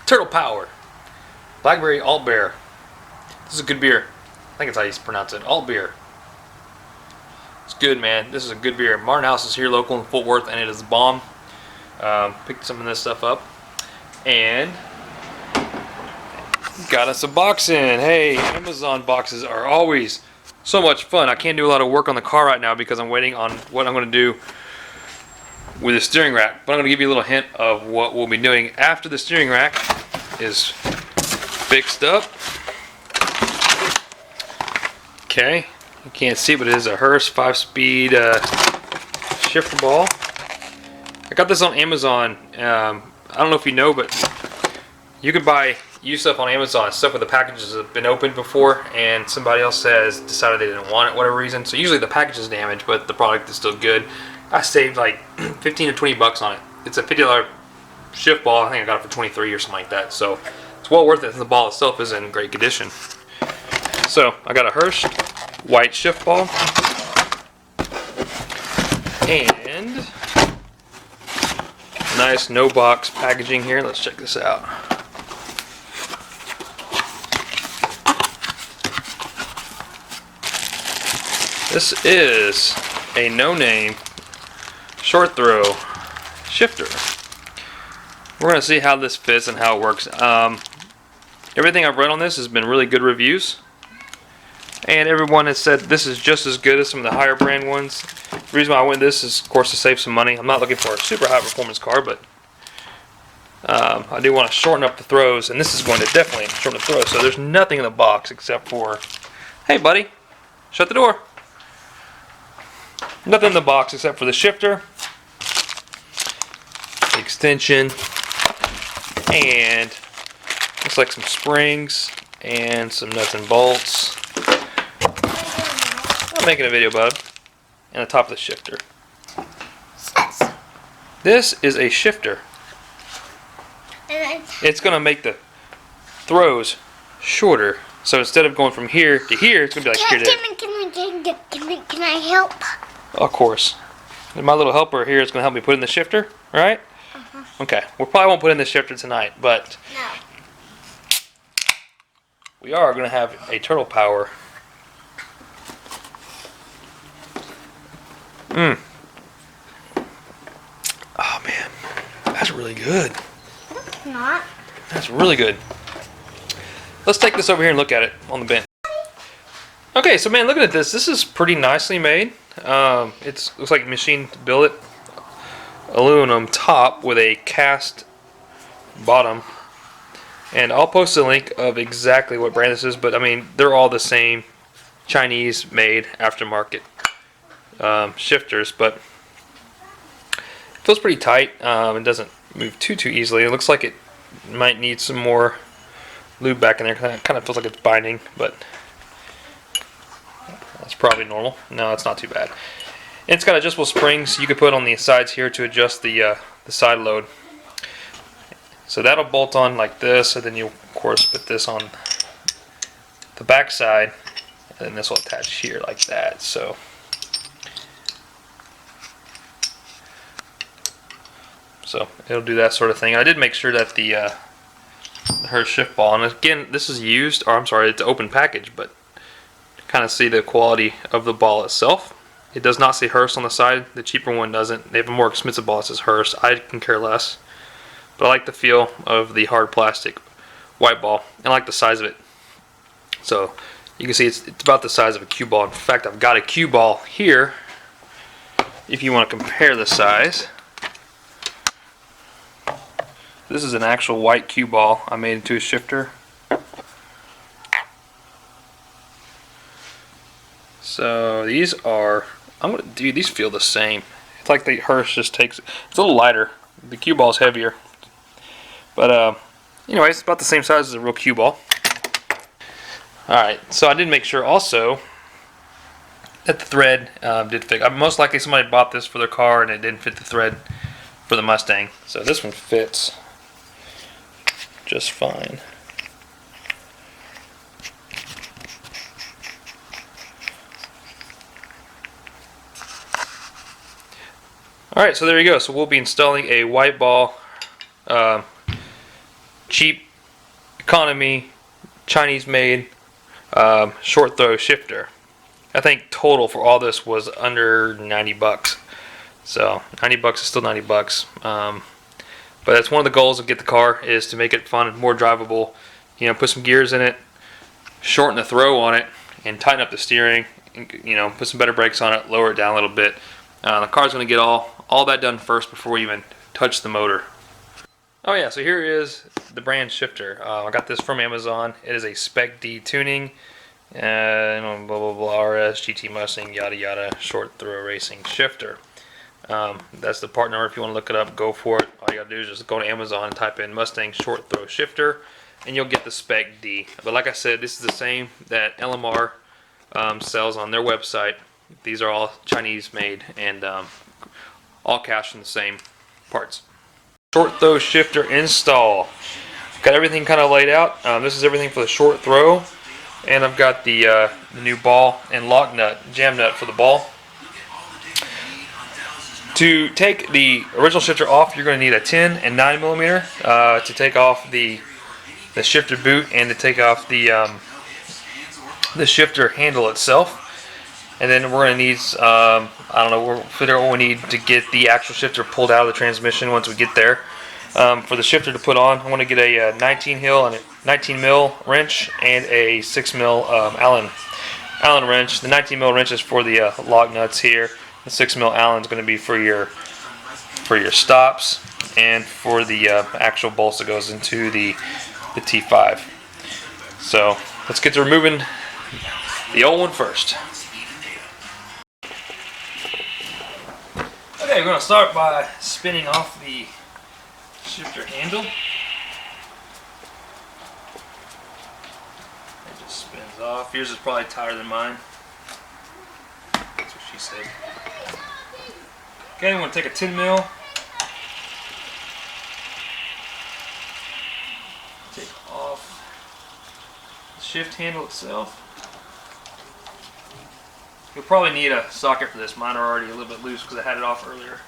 Turtle Power. Blackberry Alt Beer. This is a good beer. I think that's how you pronounce it. Alt Beer. It's good, man. This is a good beer. Martin House is here local in Fort Worth, and it is the bomb. Picked some of this stuff up. And got us a box in. Hey, Amazon boxes are always so much fun. I can't do a lot of work on the car right now because I'm waiting on what I'm going to do with the steering rack. But I'm going to give you a little hint of what we'll be doing after the steering rack is fixed up. Okay, you can't see, but it is a Hurst 5-speed shifter ball. I got this on Amazon. I don't know if you know, but you can buy used stuff on Amazon, stuff where the packages have been opened before and somebody else has decided they didn't want it, whatever reason. So usually the package is damaged, but the product is still good. I saved like 15 to 20 bucks on it. It's a $50 shift ball. I think I got it for 23 or something like that. So it's well worth it. The ball itself is in great condition. So I got a Hurst white shift ball and nice no box packaging here. Let's check this out. This is a no-name short throw shifter. We're going to see how this fits and how it works. Everything I've read on this has been really good reviews, and everyone has said this is just as good as some of the higher brand ones. The reason why I went this is, of course, to save some money. I'm not looking for a super high performance car, but I do want to shorten up the throws, and this is going to definitely shorten the throws. So there's nothing in the box except for, hey buddy, shut the door. Nothing in the box except for the shifter, the extension, and looks like some springs and some nuts and bolts. I'm making a video about it. And the top of the shifter. This is a shifter. It's going to make the throws shorter. So instead of going from here to here, it's going to be like here to there. Can I help? Of course. And my little helper here is going to help me put in the shifter, right? Okay. We probably won't put in the shifter tonight, but we are going to have a Turtle Power. Oh man, that's really good. It's not. That's really good. Let's take this over here and look at it on the bench. Okay, so man, looking at this, this is pretty nicely made. It looks like machine billet aluminum top with a cast bottom. And I'll post a link of exactly what brand this is, but I mean, they're all the same Chinese made aftermarket shifters, but it feels pretty tight. It doesn't move too easily. It looks like it might need some more lube back in there. It kind of feels like it's binding, but that's probably normal. No, it's not too bad. And it's got adjustable springs you can put on the sides here to adjust the side load. So that'll bolt on like this, and then you of course put this on the back side, and then this will attach here like that. So it'll do that sort of thing. I did make sure that the Hurst shift ball, and again, this is used, or I'm sorry, it's an open package, but kind of see the quality of the ball itself. It does not say Hurst on the side. The cheaper one doesn't. They have a more expensive ball that says Hurst. I can care less, but I like the feel of the hard plastic white ball, and I like the size of it. So you can see it's about the size of a cue ball. In fact, I've got a cue ball here if you want to compare the size. This is an actual white cue ball I made into a shifter. So these are, these feel the same. It's like the Hurst just takes, it's a little lighter. The cue ball is heavier. But anyways, it's about the same size as a real cue ball. Alright, so I did make sure also that the thread did fit. Most likely somebody bought this for their car and it didn't fit the thread for the Mustang. So this one fits just fine. Alright, so there you go. So we'll be installing a white ball cheap, economy, Chinese made short throw shifter. I think total for all this was under 90 bucks. So 90 bucks is still 90 bucks. But that's one of the goals of Get the Car, is to make it fun and more drivable. You know, put some gears in it, shorten the throw on it, and tighten up the steering. You know, put some better brakes on it, lower it down a little bit. The car's going to get all that done first before we even touch the motor. Oh yeah, so here is the brand shifter. I got this from Amazon. It is a Spec-D tuning, blah blah blah, RS, GT Mustang, yada yada, short throw racing shifter. That's the part number. If you want to look it up, go for it. All you gotta do is just go to Amazon and type in Mustang short throw shifter, and you'll get the Spec-D. But like I said, this is the same that LMR sells on their website. These are all Chinese made and all cast from the same parts. Short throw shifter install. Got everything kind of laid out. This is everything for the short throw, and I've got the new ball and lock nut, jam nut for the ball. To take the original shifter off, you're going to need a 10 and 9 millimeter to take off the shifter boot, and to take off the shifter handle itself. And then we're going to need, I don't know, we'll figure out what we need to get the actual shifter pulled out of the transmission once we get there. For the shifter to put on, I want to get a 19 mil wrench and a 6 mil Allen wrench. The 19 mil wrench is for the lock nuts here. The 6 mil Allen is going to be for your stops and for the actual bolts that goes into the T5. So let's get to removing the old one first. Okay, we're going to start by spinning off the shifter handle. It just spins off. Yours is probably tighter than mine. That's what she said. Okay, I'm going to take a 10 mil. Take off the shift handle itself. You'll probably need a socket for this. Mine are already a little bit loose because I had it off earlier.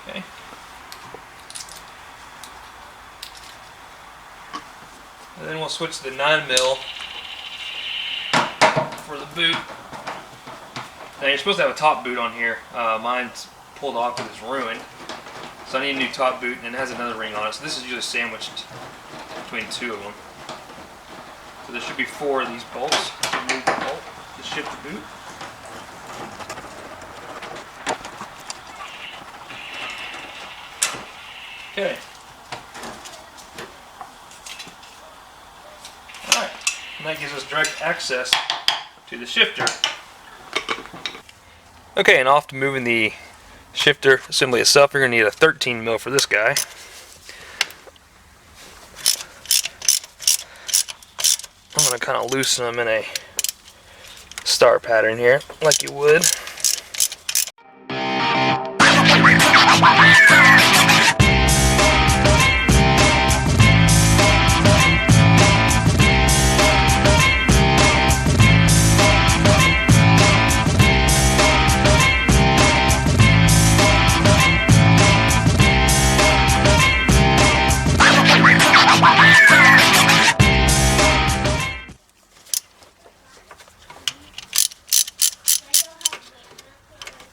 Okay. And then we'll switch to the 9 mil for the boot. Now you're supposed to have a top boot on here. Mine's pulled off because it's ruined. So I need a new top boot, and it has another ring on it. So this is usually sandwiched between two of them. So there should be 4 of these bolts. Remove the bolt to shift the boot. Okay. Alright. And that gives us direct access to the shifter. Okay, and off to moving the shifter assembly itself. You're going to need a 13 mil for this guy. I'm going to kind of loosen them in a star pattern here, like you would.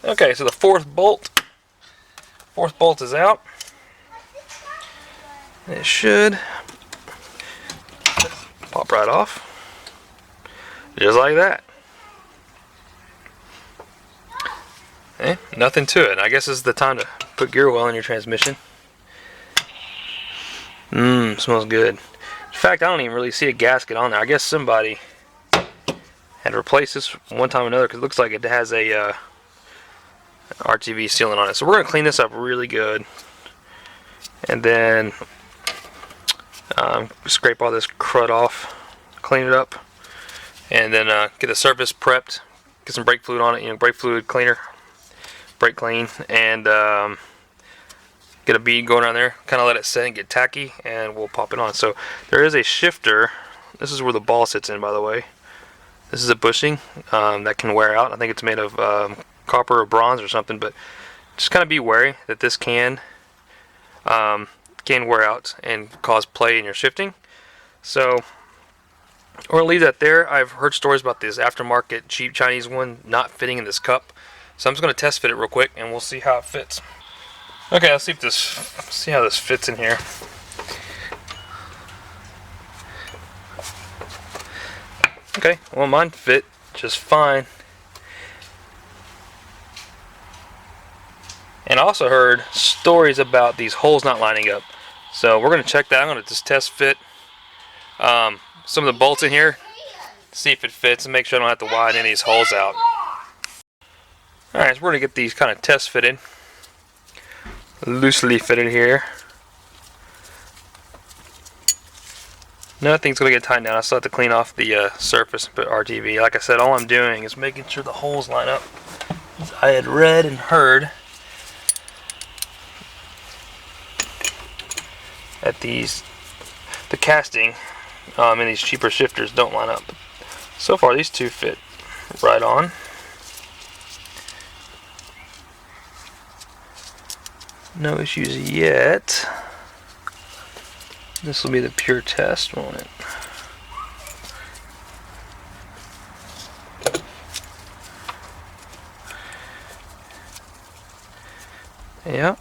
Okay, so the fourth bolt is out. It should pop right off, just like that. Okay, nothing to it. I guess this is the time to put gear oil in your transmission. Smells good. In fact, I don't even really see a gasket on there. I guess somebody had to replace this one time or another, because it looks like it has a RTV sealant on it. So we're going to clean this up really good, and then scrape all this crud off, clean it up, and then get the surface prepped, get some brake fluid on it, brake fluid cleaner, brake clean, and get a bead going around there, kind of let it set and get tacky, and we'll pop it on. So there is a shifter. This is where the ball sits in, by the way. This is a bushing that can wear out. I think it's made of copper or bronze or something, but just kind of be wary that this can wear out and cause play in your shifting. So we're gonna leave that there. I've heard stories about this aftermarket cheap Chinese one not fitting in this cup, so I'm just gonna test fit it real quick and we'll see how it fits. Okay, let's see how this fits in here. Okay, well, mine fit just fine. And I also heard stories about these holes not lining up, so we're gonna check that. I'm gonna just test fit some of the bolts in here, see if it fits, and make sure I don't have to widen any of these holes out. Alright, so we're going to get these kind of test fitted, loosely fitted here. Nothing's going to get tightened down. I still have to clean off the surface and put RTV. Like I said, all I'm doing is making sure the holes line up. I had read and heard that the casting and these cheaper shifters don't line up. So far these two fit right on. No issues yet. This will be the pure test, won't it? Yep.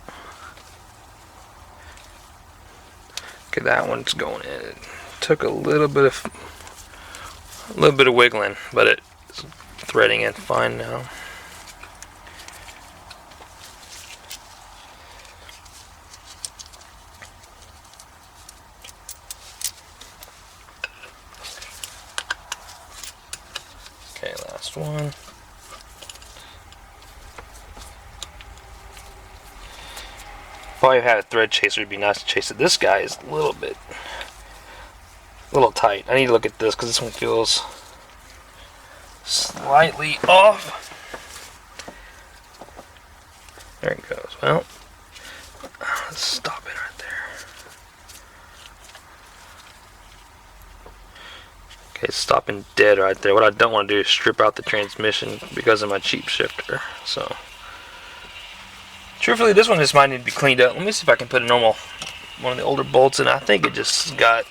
Okay, that one's going in. It took a little bit of wiggling, but it's threading in fine now. Okay, last one. If I had a thread chaser, it'd be nice to chase it. This guy is a little tight. I need to look at this because this one feels slightly off. There it goes. Well, let's stop it right there. Okay, it's stopping dead right there. What I don't want to do is strip out the transmission because of my cheap shifter. So, truthfully, this one just might need to be cleaned up. Let me see if I can put a normal one of the older bolts in. I think it just got.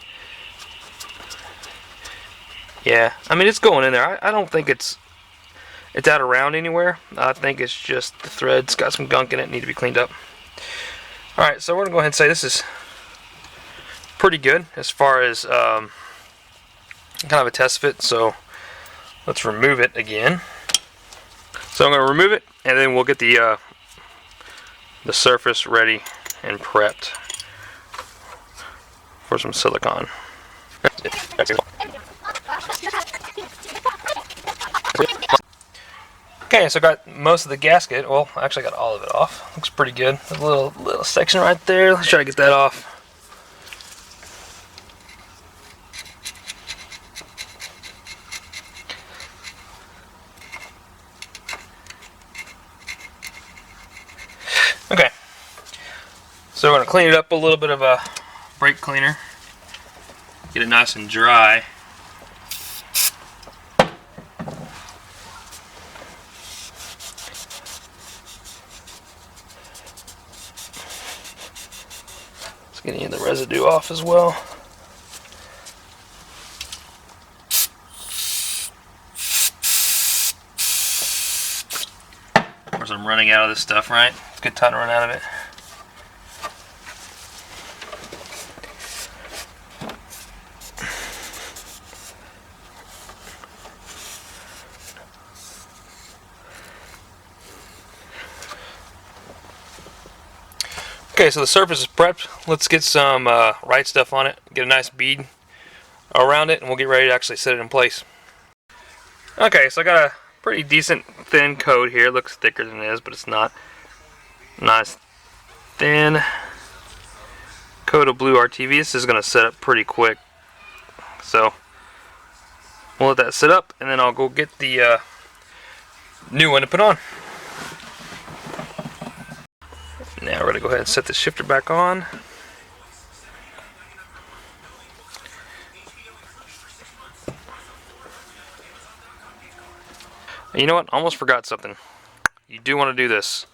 Yeah, I mean, it's going in there. I don't think it's out around anywhere. I think it's just the thread's got some gunk in it, need to be cleaned up. Alright, so we're going to go ahead and say this is pretty good as far as kind of a test fit. So let's remove it again. So I'm going to remove it, and then we'll get the surface ready and prepped for some silicone. Okay, so I got most of the gasket. Well, actually I got all of it off. Looks pretty good. There's a little section right there. Let's try to get that off. Okay. So we're going to clean it up a little bit of a brake cleaner. Get it nice and dry. Get any of the residue off as well. Of course, I'm running out of this stuff, right? It's a good time to run out of it. Okay, so the surface is prepped. Let's get some right stuff on it, get a nice bead around it, and we'll get ready to actually set it in place. Okay, so I got a pretty decent thin coat here. It looks thicker than it is, but it's not. Nice thin coat of blue RTV. This is going to set up pretty quick. So we'll let that sit up, and then I'll go get the new one to put on. Now we're going to go ahead and set the shifter back on. You know what? Almost forgot something. you do want to do this.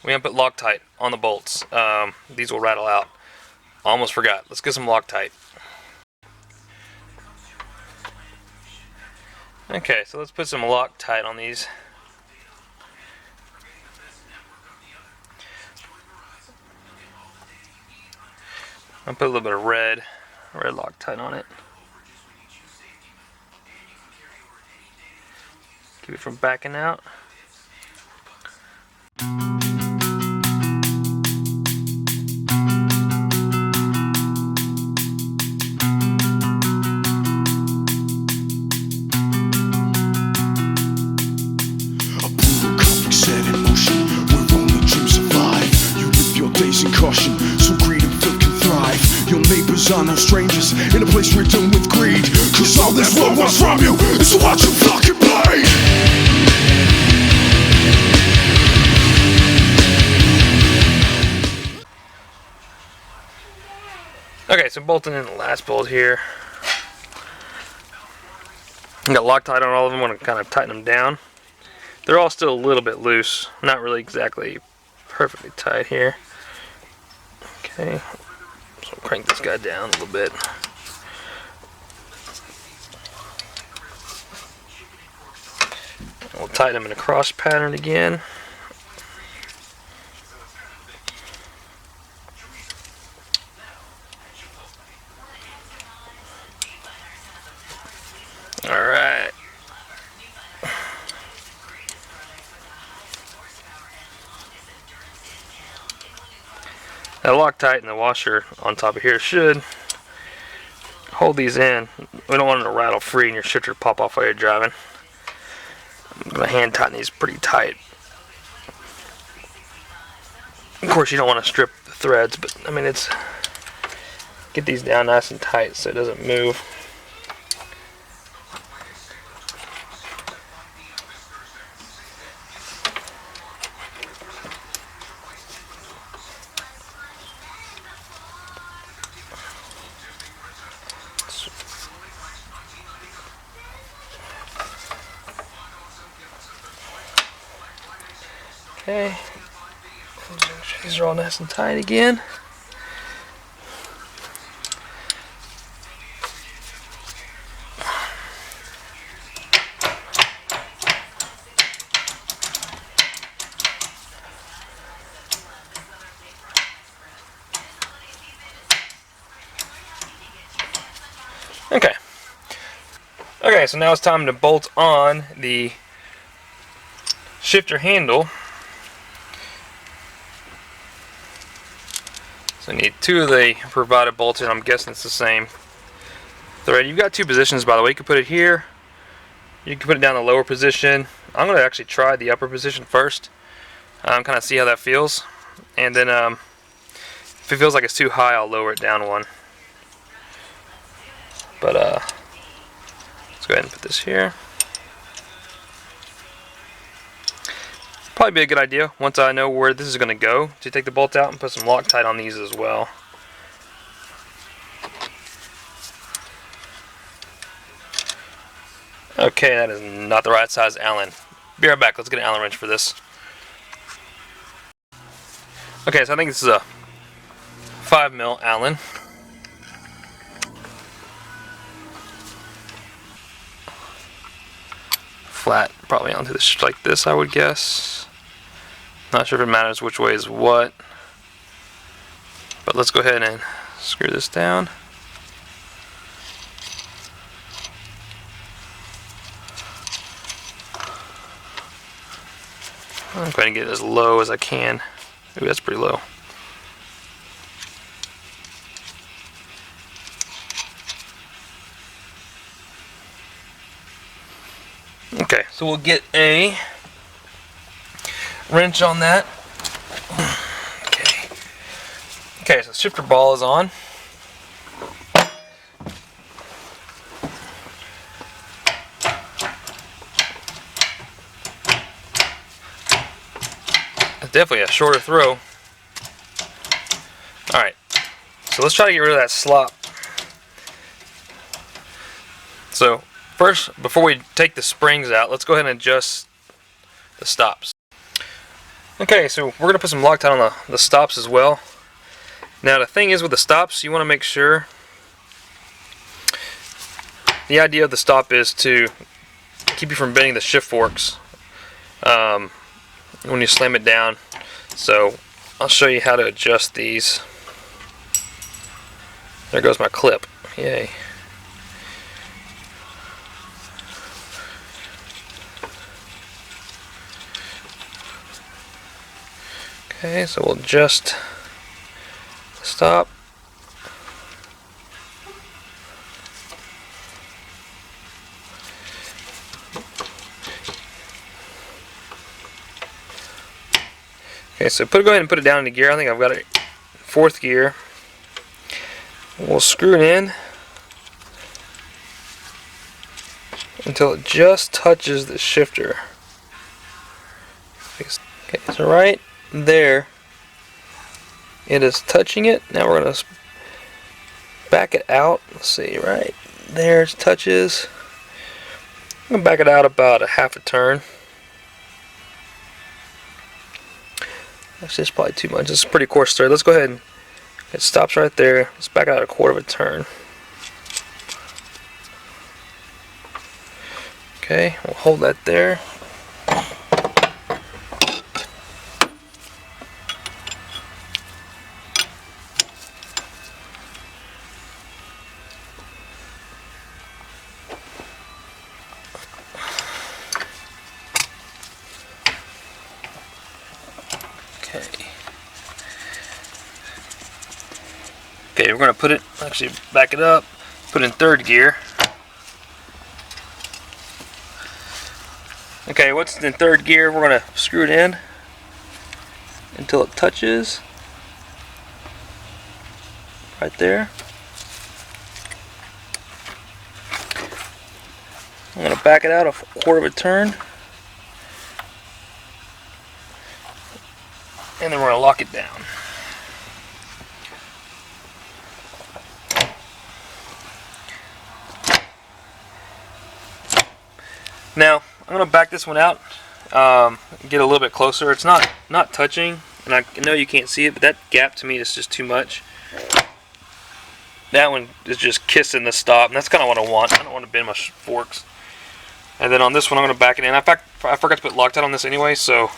We haven't put Loctite on the bolts. These will rattle out. Almost forgot. Let's get some Loctite. Okay, so let's put some Loctite on these. I'll put a little bit of red Loctite on it. Keep it from backing out. Caution, so greed and filth can thrive. Your neighbors are no strangers in a place ridden with greed. Cause all this world wants from you is to watch you fucking bleed. Okay, so bolting in the last bolt here. I got Loctite on all of them. I want to kind of tighten them down. They're all still a little bit loose. Not really exactly perfectly tight here. Okay, so I'll crank this guy down a little bit. We'll tighten them in a cross pattern again. Alright. That Loctite and the washer on top of here should hold these in. We don't want them to rattle free and your shifter to pop off while you're driving. I'm going to hand tighten these pretty tight. Of course you don't want to strip the threads, but I mean it's get these down nice and tight so it doesn't move. Okay, make sure these are all nice and tight again. Okay. Okay, so now it's time to bolt on the shifter handle. So I need two of the provided bolts, and I'm guessing it's the same thread. You've got two positions, by the way. You can put it here. You can put it down in the lower position. I'm going to actually try the upper position first. Kind of see how that feels. And then if it feels like it's too high, I'll lower it down one. But let's go ahead and put this here. Probably be a good idea, once I know where this is going to go, to take the bolt out and put some Loctite on these as well. Okay, that is not the right size Allen. Be right back. Let's get an Allen wrench for this. Okay, so I think this is a 5mm Allen. Flat, probably onto this like this, I would guess. Not sure if it matters which way is what, but let's go ahead and screw this down. I'm going to get it as low as I can. Ooh, that's pretty low. Okay, so we'll get a wrench on that. Okay. Okay, so the shifter ball is on. It's definitely a shorter throw. Alright, so let's try to get rid of that slop. So first, before we take the springs out, let's go ahead and adjust the stops. Okay, so we're gonna put some Loctite on the stops as well. Now the thing is with the stops, you want to make sure. The idea of the stop is to keep you from bending the shift forks when you slam it down. So I'll show you how to adjust these. There goes my clip. Yay. Okay, so we'll adjust the stop. Okay, so go ahead and put it down into gear. I think I've got it 4th gear. We'll screw it in until it just touches the shifter. Okay, so right there it is touching it. Now we're going to back it out. Let's see, right there it touches. I'm going to back it out about a half a turn. That's just probably too much. This is a pretty coarse thread. Let's go ahead and it stops right there. Let's back out a 1/4 of a turn. Okay, we'll hold that there. Okay, we're going to put it, actually back it up, put it in 3rd gear. Okay, once it's in 3rd gear, we're going to screw it in until it touches right there. I'm going to back it out a 1/4 of a turn. And then we're going to lock it down. Now, I'm going to back this one out, get a little bit closer. It's not touching, and I know you can't see it, but that gap to me is just too much. That one is just kissing the stop, and that's kind of what I want. I don't want to bend my forks. And then on this one, I'm going to back it in. In fact, I forgot to put Loctite on this anyway, so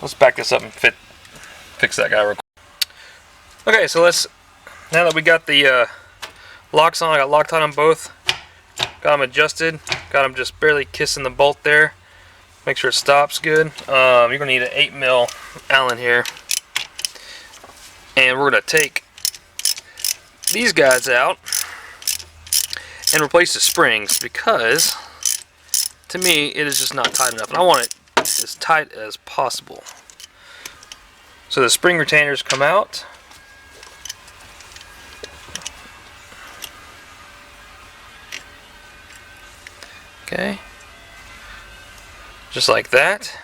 let's back this up and fix that guy real quick. Okay, so now that we got the locks on, I got Loctite on both. Got them adjusted. Got them just barely kissing the bolt there. Make sure it stops good. You're going to need an 8mm Allen here. And we're going to take these guys out and replace the springs because to me it is just not tight enough. And I want it as tight as possible. So the spring retainers come out. Okay, just like that.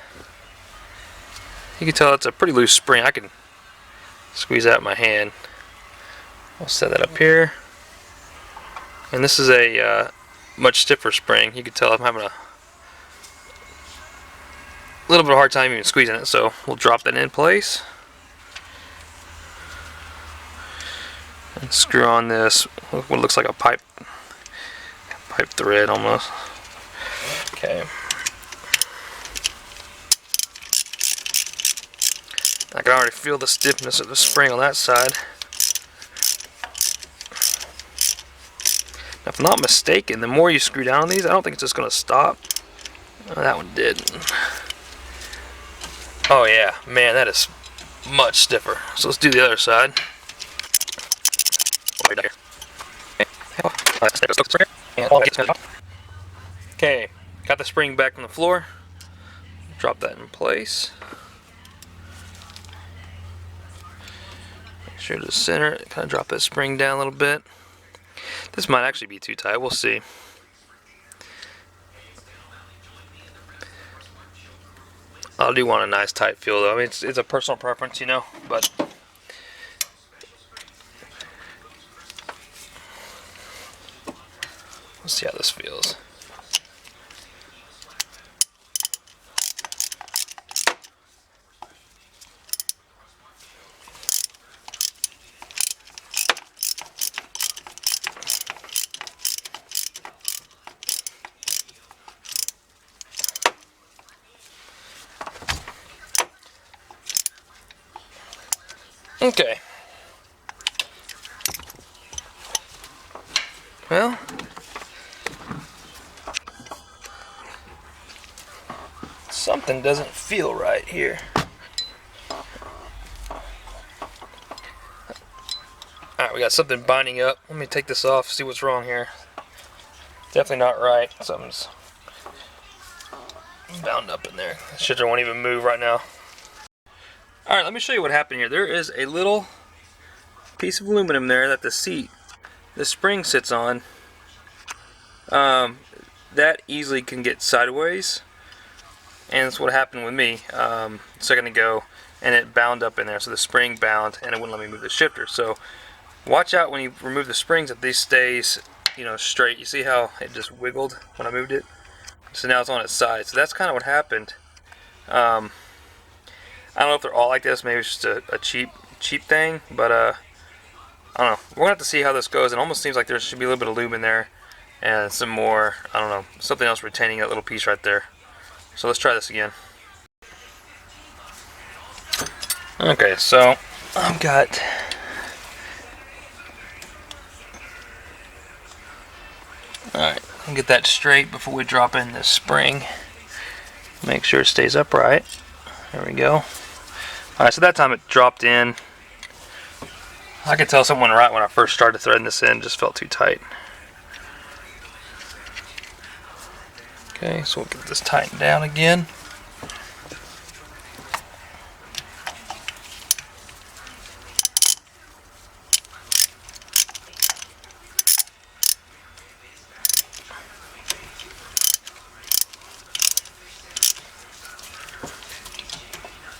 You can tell it's a pretty loose spring. I can squeeze out my hand. I'll set that up here. And this is a much stiffer spring. You can tell I'm having a little bit of a hard time even squeezing it, so we'll drop that in place. And screw on this, what looks like a pipe thread almost. Okay. I can already feel the stiffness of the spring on that side. Now, if I'm not mistaken, the more you screw down on these, I don't think it's just going to stop. Oh, that one did. Oh yeah, man, that is much stiffer. So let's do the other side. Okay, got the spring back from the floor. Drop that in place. Make sure to center it. Kind of drop that spring down a little bit. This might actually be too tight. We'll see. I do want a nice tight feel though. I mean, it's a personal preference, you know, but let's see how this feels. Okay. Well, something doesn't feel right here. Alright, we got something binding up. Let me take this off, see what's wrong here. Definitely not right. Something's bound up in there. The shifter won't even move right now. Alright, let me show you what happened here. There is a little piece of aluminum there that the spring sits on. That easily can get sideways. And that's what happened with me a second ago. And it bound up in there. So the spring bound and it wouldn't let me move the shifter. So watch out when you remove the springs that these stays, straight. You see how it just wiggled when I moved it? So now it's on its side. So that's kind of what happened. I don't know if they're all like this. Maybe it's just a cheap thing. But I don't know. We're going to have to see how this goes. It almost seems like there should be a little bit of lube in there. And some more, I don't know, something else retaining that little piece right there. So let's try this again. Okay, so I've got... Alright, I'll get that straight before we drop in this spring. Make sure it stays upright. There we go. Alright, so that time it dropped in. I could tell something went right when I first started threading this in. Just felt too tight. Okay, so we'll get this tightened down again.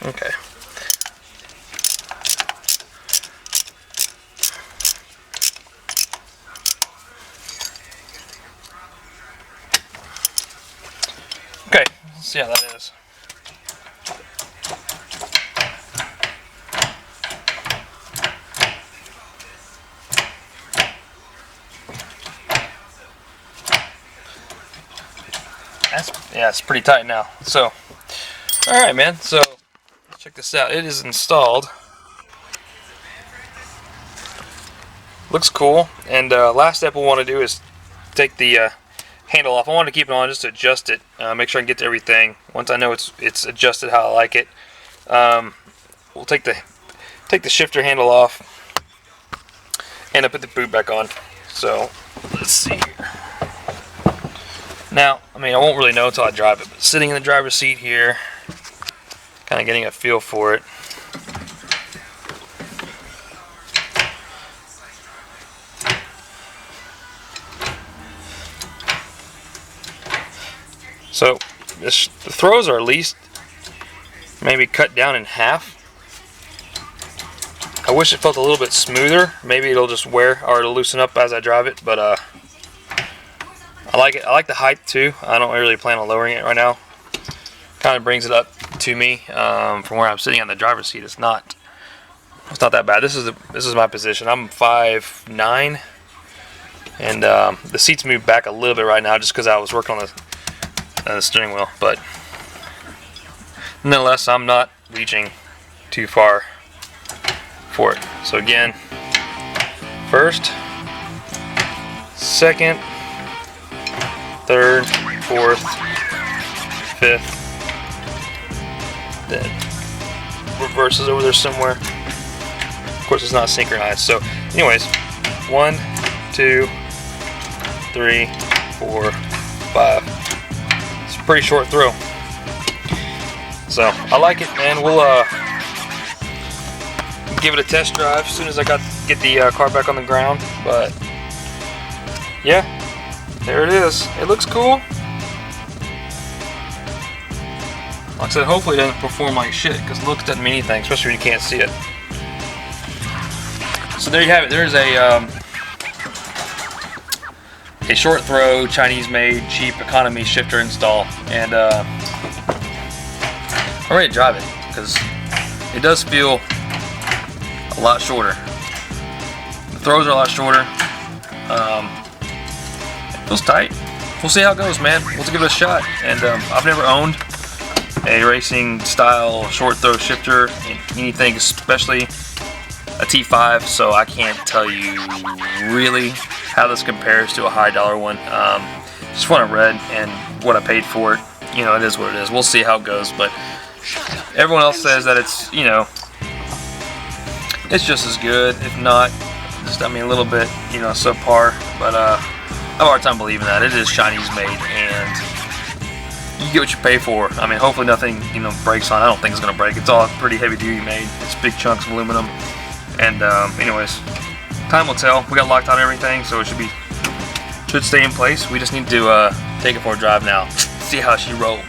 Okay. Okay, let's see how that is. Yeah, it's pretty tight now. So, alright man, so check this out. It is installed. Looks cool. And last step we'll want to do is take the handle off. I want to keep it on just to adjust it. Make sure I can get to everything. Once I know it's adjusted how I like it, we'll take the shifter handle off and I put the boot back on. So let's see here. Now, I won't really know until I drive it, but sitting in the driver's seat here, kind of getting a feel for it. So the throws are at least maybe cut down in half. I wish it felt a little bit smoother. Maybe it'll just wear or it'll loosen up as I drive it, but I like it. I like the height too. I don't really plan on lowering it right now. Kind of brings it up to me from where I'm sitting on the driver's seat. It's not that bad. This is my position. I'm 5'9", and the seats moved back a little bit right now just because I was working on the steering wheel. But nonetheless, I'm not reaching too far for it. So again, first, second, third, fourth, fifth. Then reverses over there somewhere. Of course, it's not synchronized. So, anyways, 1, 2, 3, 4, 5. It's a pretty short throw. So I like it, man. We'll give it a test drive as soon as I get the car back on the ground. But yeah, there it is. It looks cool. Like I said, hopefully it doesn't perform like shit, because looks doesn't mean anything, especially when you can't see it. So there you have it. There's a short throw, Chinese-made, cheap economy shifter install, and I'm ready to drive it because it does feel a lot shorter. The throws are a lot shorter. It feels tight. We'll see how it goes, man. We'll give it a shot. And I've never owned a racing style short throw shifter, anything especially a T5, so I can't tell you really how this compares to a high dollar one. Just what I read and what I paid for it. You know, it is what it is. We'll see how it goes, but everyone else says that it's, you know, it's just as good, if not, just, I mean, a little bit, you know, subpar. But I have a hard time believing that. It is Chinese made, and you get what you pay for. I mean, hopefully nothing, you know, breaks on. I don't think it's gonna break. It's all pretty heavy duty made. It's big chunks of aluminum. And anyways, time will tell. We got loctite and everything, so it should stay in place. We just need to take it for a drive now. See how she rolls.